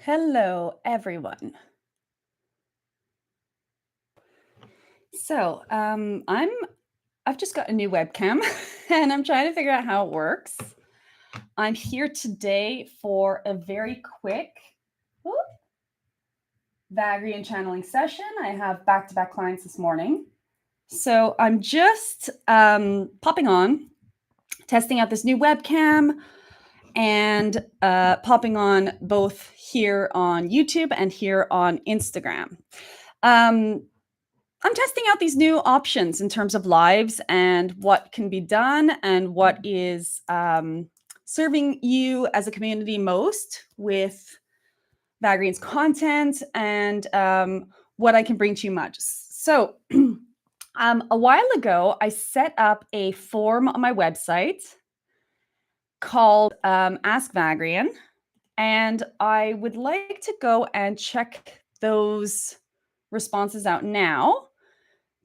Hello, everyone. I've just got a new webcam and I'm trying to figure out how it works. I'm here today for a very quick Vagrein channeling session. I have back-to-back clients this morning. So I'm just popping on, testing out this new webcam and popping on both here on YouTube and here on Instagram. I'm testing out these new options in terms of lives and what can be done and what is serving you as a community most with Vagrein's content and what I can bring to you much. So a while ago, I set up a form on my website called Ask Vagrein, and I would like to go and check those responses out now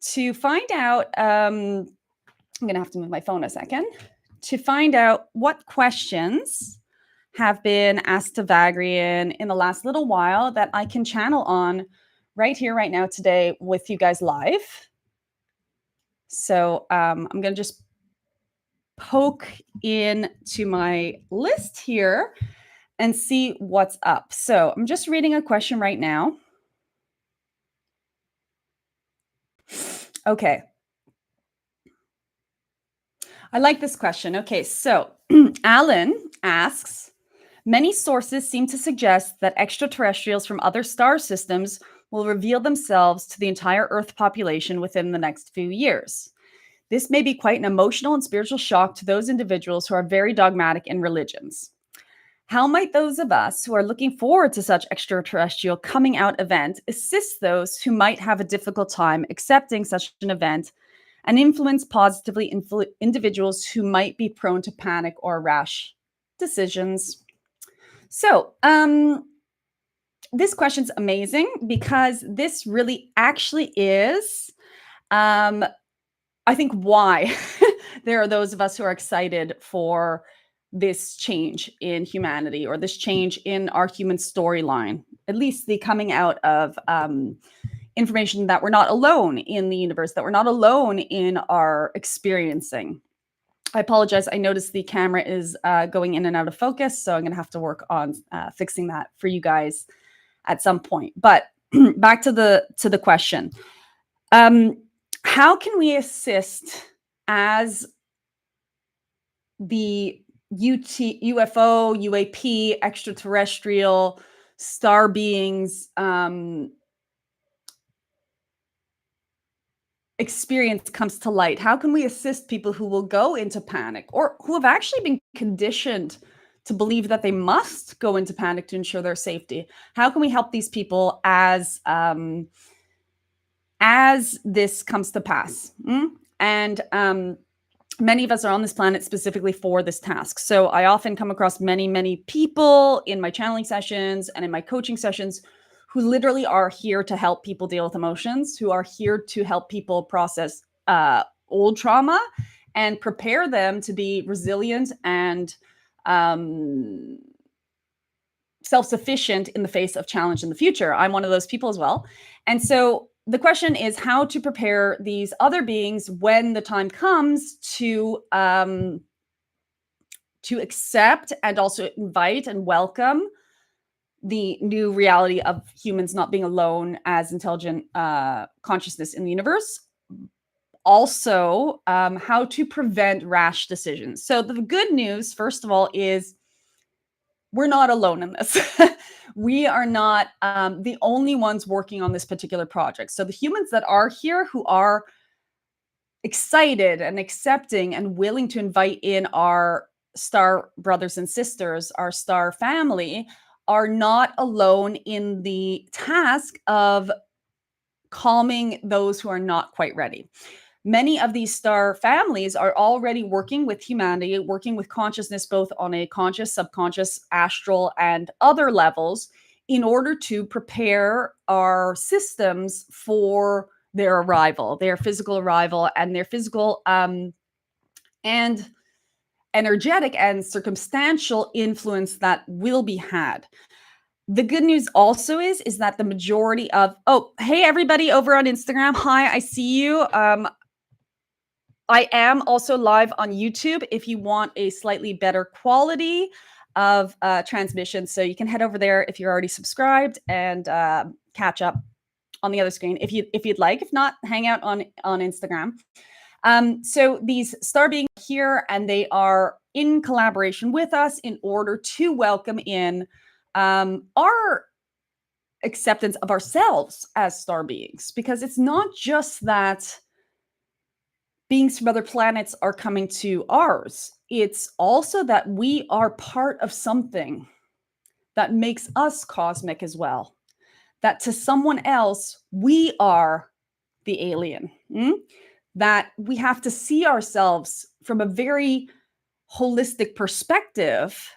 to find out, I'm going to have to move my phone a second, to find out what questions have been asked to Vagrein in the last little while that I can channel on right here, right now, today with you guys live. So I'm going to just poke into my list here and see what's up. So I'm just reading a question right now. Okay. I like this question. Okay, so Alan asks, many sources seem to suggest that extraterrestrials from other star systems will reveal themselves to the entire Earth population within the next few years. This may be quite an emotional and spiritual shock to those individuals who are very dogmatic in religions. How might those of us who are looking forward to such extraterrestrial coming out event assist those who might have a difficult time accepting such an event and influence positively individuals who might be prone to panic or rash decisions? So this question's amazing because this really actually is, I think, why there are those of us who are excited for this change in humanity or this change in our human storyline, at least the coming out of information that we're not alone in the universe, that we're not alone in our experiencing. I apologize. I noticed the camera is going in and out of focus, so I'm going to have to work on fixing that for you guys at some point. But back to the question. How can we assist as the UFO, UAP, extraterrestrial, star beings experience comes to light? How can we assist people who will go into panic or who have actually been conditioned to believe that they must go into panic to ensure their safety? How can we help these people as this comes to pass? And many of us are on this planet specifically for this task. So I often come across many, many people in my channeling sessions and in my coaching sessions who literally are here to help people deal with emotions, who are here to help people process old trauma and prepare them to be resilient and self-sufficient in the face of challenge in the future. I'm one of those people as well. And so the question is how to prepare these other beings when the time comes to accept and also invite and welcome the new reality of humans not being alone as intelligent consciousness in the universe. Also, how to prevent rash decisions. So the good news, first of all, is we're not alone in this. We are not the only ones working on this particular project. So the humans that are here who are excited and accepting and willing to invite in our star brothers and sisters, our star family, are not alone in the task of calming those who are not quite ready. Many of these star families are already working with humanity, working with consciousness, both on a conscious, subconscious, astral, and other levels, in order to prepare our systems for their arrival, their physical arrival, and their physical and energetic and circumstantial influence that will be had. The good news also is that the majority of, oh, hey, everybody over on Instagram. Hi, I see you. I am also live on YouTube if you want a slightly better quality of transmission. So you can head over there if you're already subscribed and catch up on the other screen if you'd like. If not, hang out on Instagram. So these star beings are here, and they are in collaboration with us in order to welcome in our acceptance of ourselves as star beings, because it's not just that beings from other planets are coming to ours. It's also that we are part of something that makes us cosmic as well. That to someone else, we are the alien. That we have to see ourselves from a very holistic perspective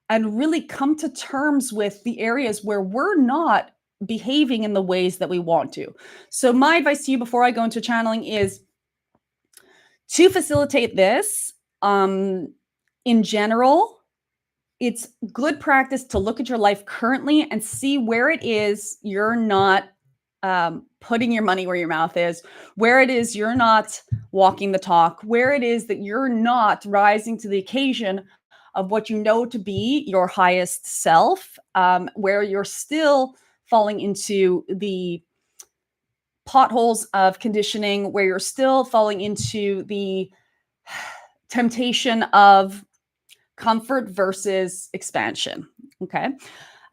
and really come to terms with the areas where we're not behaving in the ways that we want to. So my advice to you before I go into channeling is to facilitate this. In general, it's good practice to look at your life currently and see where it is you're not putting your money where your mouth is, where it is you're not walking the talk, where it is that you're not rising to the occasion of what you know to be your highest self, where you're still falling into the potholes of conditioning, where you're still falling into the temptation of comfort versus expansion. Okay.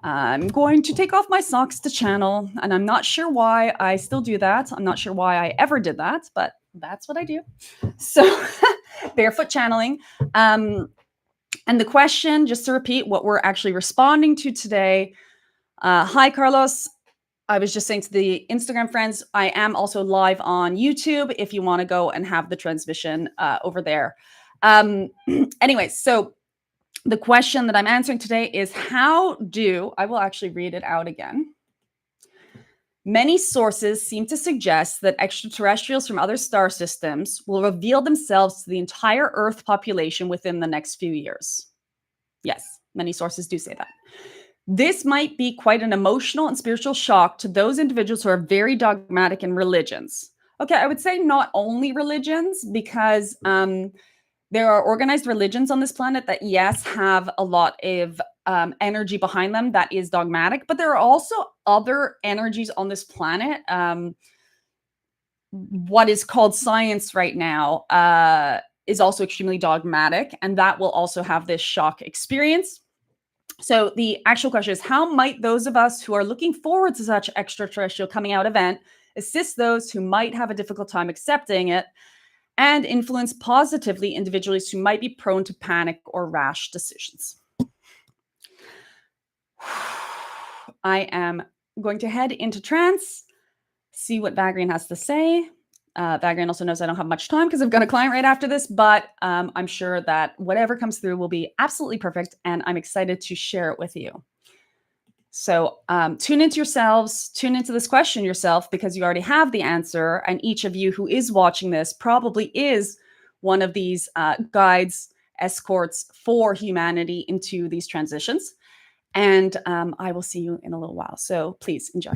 I'm going to take off my socks to channel, and I'm not sure why I still do that. I'm not sure why I ever did that, but that's what I do. So barefoot channeling. And the question, just to repeat what we're actually responding to today. Hi, Carlos. I was just saying to the Instagram friends, I am also live on YouTube if you want to go and have the transmission over there. Anyway, so the question that I'm answering today is I will actually read it out again. Many sources seem to suggest that extraterrestrials from other star systems will reveal themselves to the entire Earth population within the next few years. Yes, many sources do say that. This might be quite an emotional and spiritual shock to those individuals who are very dogmatic in religions. Okay, I would say not only religions, because there are organized religions on this planet that, yes, have a lot of energy behind them that is dogmatic, but there are also other energies on this planet. What is called science right now is also extremely dogmatic, and that will also have this shock experience. So the actual question is, how might those of us who are looking forward to such extraterrestrial coming out event assist those who might have a difficult time accepting it, and influence positively individuals who might be prone to panic or rash decisions? I am going to head into trance, see what Vagrein has to say. Vagrein also knows I don't have much time because I've got a client right after this, but I'm sure that whatever comes through will be absolutely perfect, and I'm excited to share it with you. So tune into yourselves, tune into this question yourself, because you already have the answer, and each of you who is watching this probably is one of these guides, escorts for humanity into these transitions. And I will see you in a little while. So please enjoy.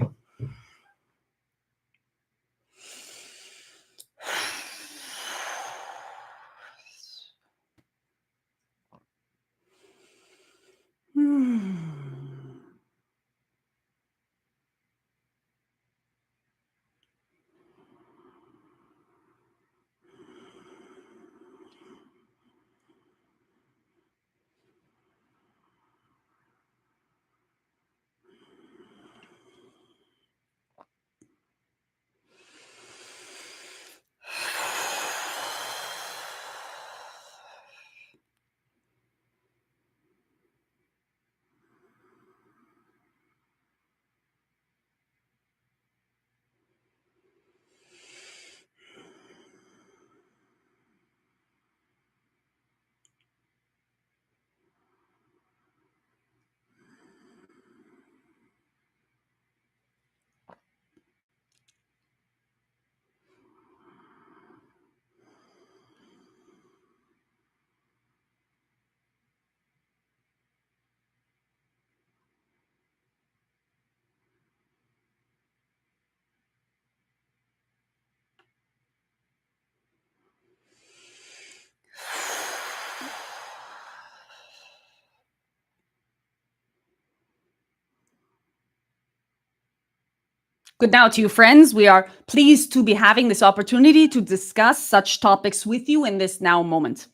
Good now to you, friends. We are pleased to be having this opportunity to discuss such topics with you in this now moment.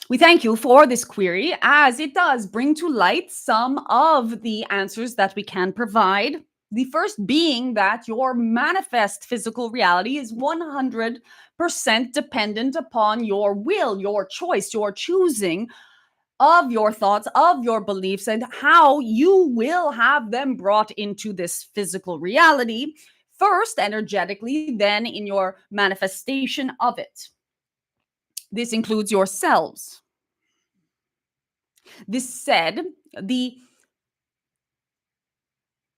We thank you for this query, as it does bring to light some of the answers that we can provide. The first being that your manifest physical reality is 100% dependent upon your will, your choice, your choosing of your thoughts, of your beliefs, and how you will have them brought into this physical reality, first energetically, then in your manifestation of it. This includes yourselves. This said, the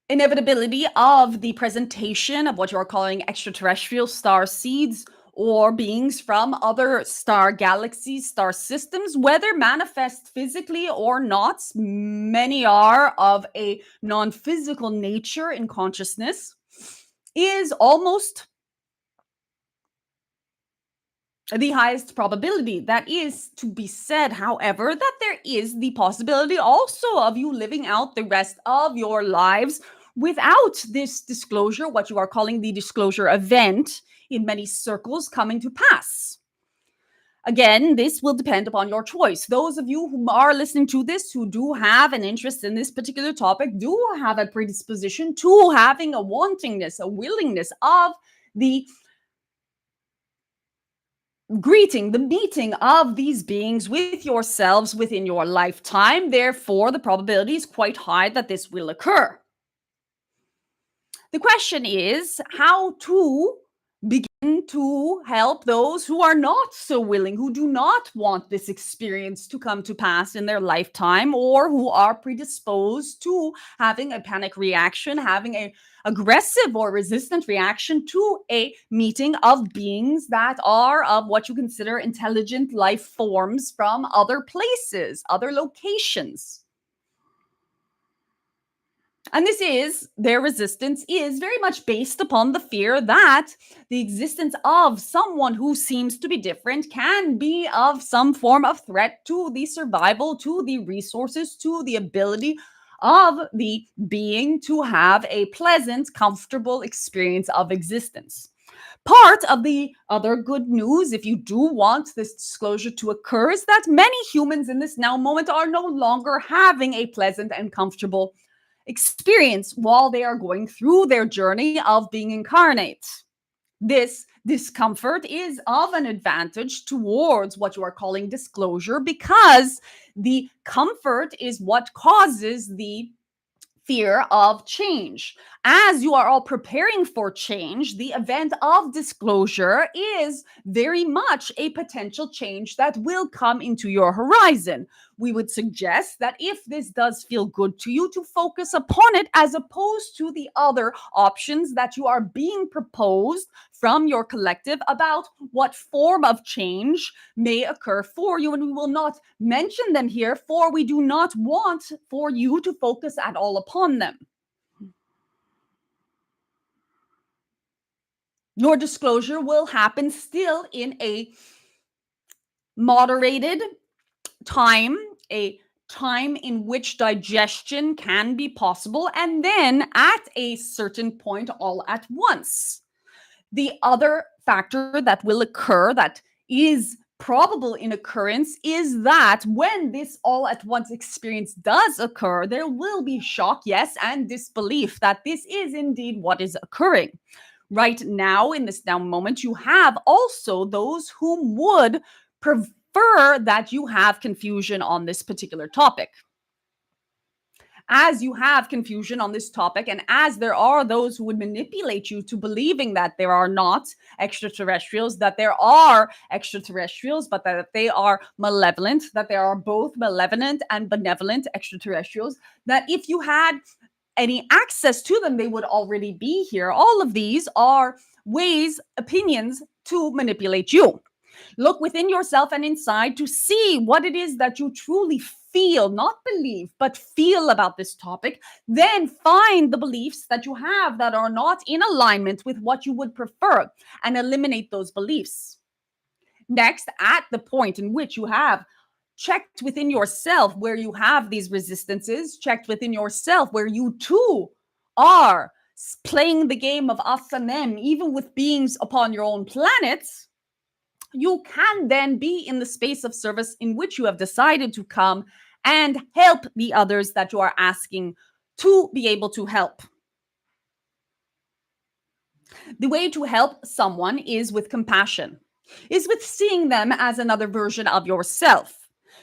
inevitability of the presentation of what you're calling extraterrestrial star seeds or beings from other star galaxies, star systems, whether manifest physically or not, many are of a non-physical nature in consciousness, is almost the highest probability. That is to be said, however, that there is the possibility also of you living out the rest of your lives without this disclosure, what you are calling the disclosure event, in many circles coming to pass. Again, this will depend upon your choice. Those of you who are listening to this, who do have an interest in this particular topic, do have a predisposition to having a wantingness, a willingness of the greeting, the meeting of these beings with yourselves within your lifetime. Therefore, the probability is quite high that this will occur. The question is how to begin to help those who are not so willing, who do not want this experience to come to pass in their lifetime, or who are predisposed to having a panic reaction, having an aggressive or resistant reaction to a meeting of beings that are of what you consider intelligent life forms from other places, other locations. And their resistance is very much based upon the fear that the existence of someone who seems to be different can be of some form of threat to the survival, to the resources, to the ability of the being to have a pleasant, comfortable experience of existence. Part of the other good news, if you do want this disclosure to occur, is that many humans in this now moment are no longer having a pleasant and comfortable experience while they are going through their journey of being incarnate. This discomfort is of an advantage towards what you are calling disclosure, because the comfort is what causes the fear of change. As you are all preparing for change, the event of disclosure is very much a potential change that will come into your horizon. We would suggest that if this does feel good to you, to focus upon it as opposed to the other options that you are being proposed from your collective about what form of change may occur for you. And we will not mention them here, for we do not want for you to focus at all upon them. Your disclosure will happen still in a moderated time, a time in which digestion can be possible, and then at a certain point, all at once. The other factor that will occur that is probable in occurrence is that when this all at once experience does occur, there will be shock, yes, and disbelief that this is indeed what is occurring. Right now, in this now moment, you have also those whom would prefer that you have confusion on this particular topic. As you have confusion on this topic, and as there are those who would manipulate you to believing that there are not extraterrestrials, that there are extraterrestrials, but that they are malevolent, that there are both malevolent and benevolent extraterrestrials, that if you had any access to them, they would already be here. All of these are ways, opinions to manipulate you. Look within yourself and inside to see what it is that you truly feel, not believe, but feel about this topic. Then find the beliefs that you have that are not in alignment with what you would prefer and eliminate those beliefs. Next, at the point in which you have checked within yourself where you have these resistances, checked within yourself where you too are playing the game of us and them, even with beings upon your own planet, you can then be in the space of service in which you have decided to come and help the others that you are asking to be able to help. The way to help someone is with compassion, is with seeing them as another version of yourself.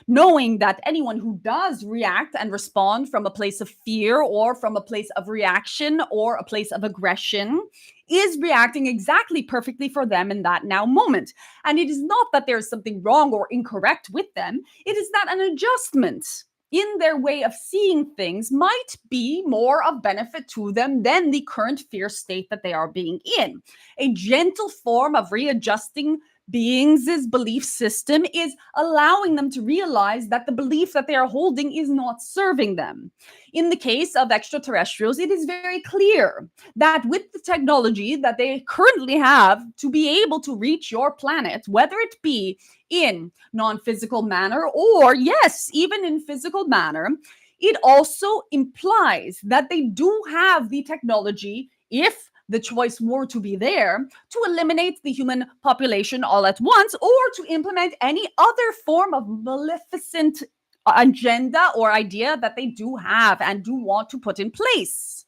Knowing that anyone who does react and respond from a place of fear or from a place of reaction or a place of aggression is reacting exactly perfectly for them in that now moment. And it is not that there's something wrong or incorrect with them. It is that an adjustment in their way of seeing things might be more of benefit to them than the current fear state that they are being in. A gentle form of readjusting beings' belief system is allowing them to realize that the belief that they are holding is not serving them. In the case of extraterrestrials, it is very clear that with the technology that they currently have to be able to reach your planet, whether it be in non-physical manner or, yes, even in physical manner, it also implies that they do have the technology, if the choice were to be there, to eliminate the human population all at once or to implement any other form of maleficent agenda or idea that they do have and do want to put in place.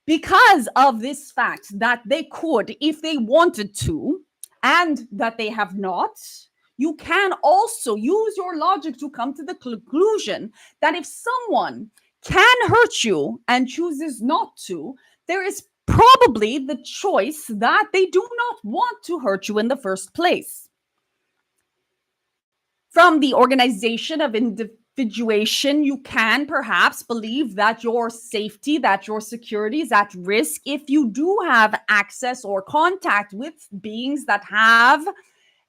Because of this fact that they could, if they wanted to, and that they have not, you can also use your logic to come to the conclusion that if someone can hurt you and chooses not to, there is probably the choice that they do not want to hurt you in the first place. From the organization of individuation, you can perhaps believe that your safety, that your security is at risk if you do have access or contact with beings that have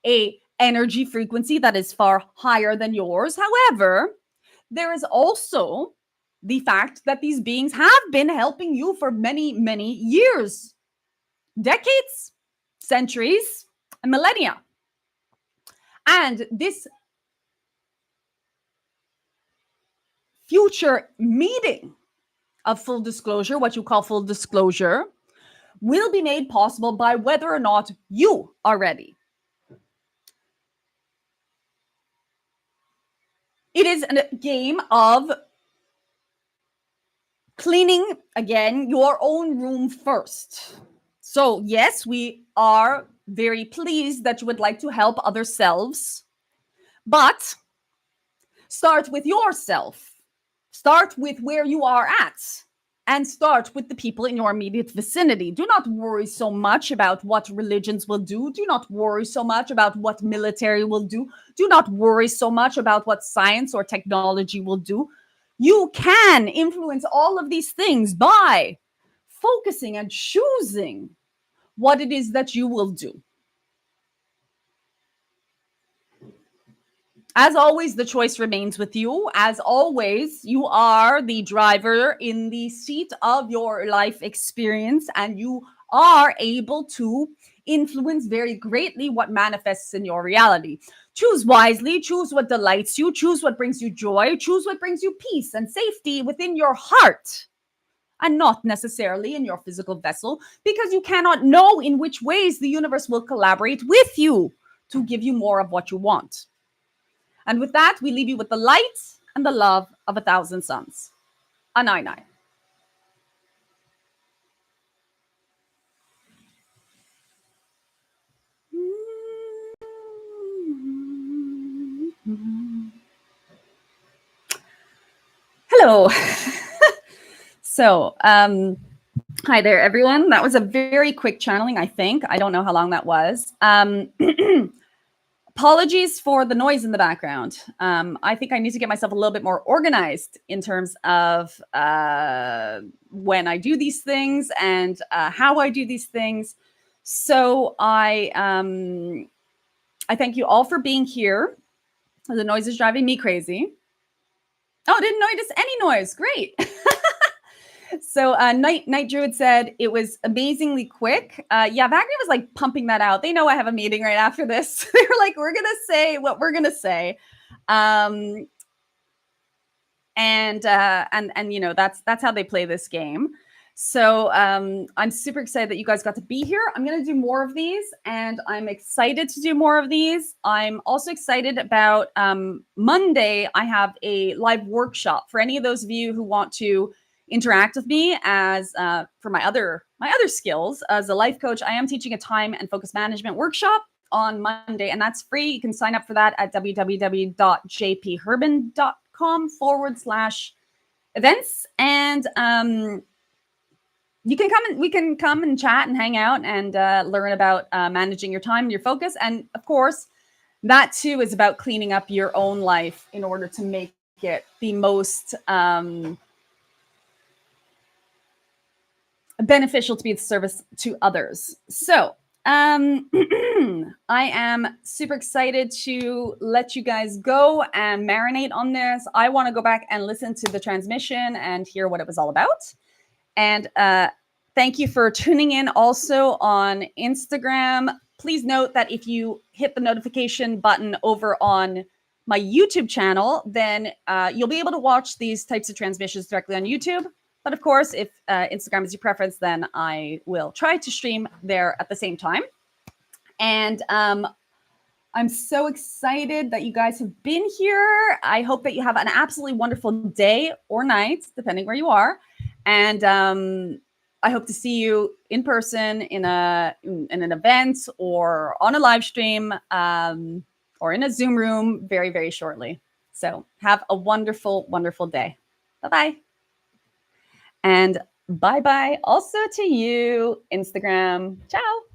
a energy frequency that is far higher than yours. However, there is also the fact that these beings have been helping you for many, many years, decades, centuries, and millennia. And this future meeting of full disclosure, what you call full disclosure, will be made possible by whether or not you are ready. It is a game of cleaning, again, your own room first. So, yes, we are very pleased that you would like to help other selves, but start with yourself. Start with where you are at and start with the people in your immediate vicinity. Do not worry so much about what religions will do. Do not worry so much about what military will do. Do not worry so much about what science or technology will do. You can influence all of these things by focusing and choosing what it is that you will do. As always, the choice remains with you. As always, you are the driver in the seat of your life experience, and you are able to influence very greatly what manifests in your reality. Choose wisely, choose what delights you, choose what brings you joy, choose what brings you peace and safety within your heart, and not necessarily in your physical vessel, because you cannot know in which ways the universe will collaborate with you to give you more of what you want. And with that, we leave you with the light and the love of 1,000 suns. Anai nai. Hello. So, hi there, everyone. That was a very quick channeling, I think. I don't know how long that was. Apologies for the noise in the background. I think I need to get myself a little bit more organized in terms of when I do these things and how I do these things. So I thank you all for being here. The noise is driving me crazy. Oh, didn't notice any noise. Great. So Night Druid said it was amazingly quick. Yeah, Vagrein was like pumping that out. They know I have a meeting right after this. They were like, we're going to say what we're going to say. And you know, that's how they play this game. So I'm super excited that you guys got to be here. I'm going to do more of these, and I'm excited to do more of these. I'm also excited about Monday. I have a live workshop for any of those of you who want to interact with me as for my other skills as a life coach. I am teaching a time and focus management workshop on Monday, and that's free. You can sign up for that at www.jpherban.com/events, and you can come and we can come and chat and hang out and learn about managing your time and your focus. And of course, that too is about cleaning up your own life in order to make it the most beneficial to be of service to others. So I am super excited to let you guys go and marinate on this. I want to go back and listen to the transmission and hear what it was all about. And thank you for tuning in also on Instagram. Please note that if you hit the notification button over on my YouTube channel, then you'll be able to watch these types of transmissions directly on YouTube. But of course, if Instagram is your preference, then I will try to stream there at the same time. And I'm so excited that you guys have been here. I hope that you have an absolutely wonderful day or night, depending where you are. And I hope to see you in person in an event or on a live stream or in a Zoom room very, very shortly. So have a wonderful, wonderful day. Bye-bye. And bye-bye also to you, Instagram. Ciao.